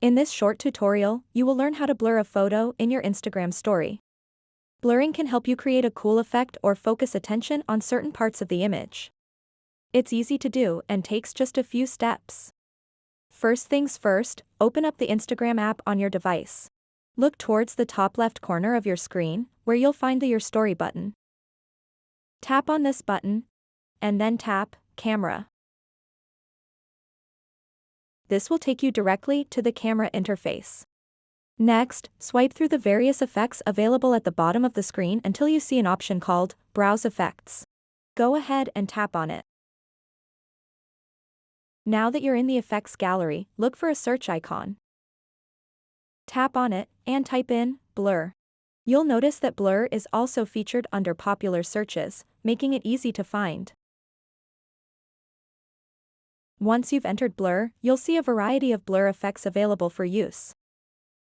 In this short tutorial, you will learn how to blur a photo in your Instagram story. Blurring can help you create a cool effect or focus attention on certain parts of the image. It's easy to do and takes just a few steps. First things first, open up the Instagram app on your device. Look towards the top left corner of your screen, where you'll find the Your Story button. Tap on this button, and then tap Camera. This will take you directly to the camera interface. Next, swipe through the various effects available at the bottom of the screen until you see an option called Browse Effects. Go ahead and tap on it. Now that you're in the effects gallery, look for a search icon. Tap on it and type in Blur. You'll notice that Blur is also featured under popular searches, making it easy to find. Once you've entered Blur, you'll see a variety of blur effects available for use.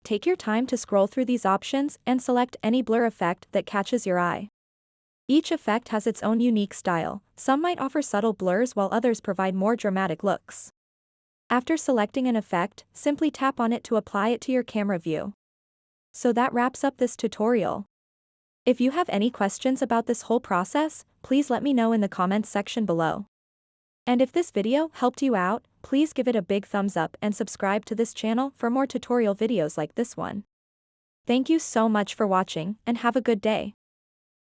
Take your time to scroll through these options and select any blur effect that catches your eye. Each effect has its own unique style. Some might offer subtle blurs while others provide more dramatic looks. After selecting an effect, simply tap on it to apply it to your camera view. So that wraps up this tutorial. If you have any questions about this whole process, please let me know in the comments section below. And if this video helped you out, please give it a big thumbs up and subscribe to this channel for more tutorial videos like this one. Thank you so much for watching and have a good day.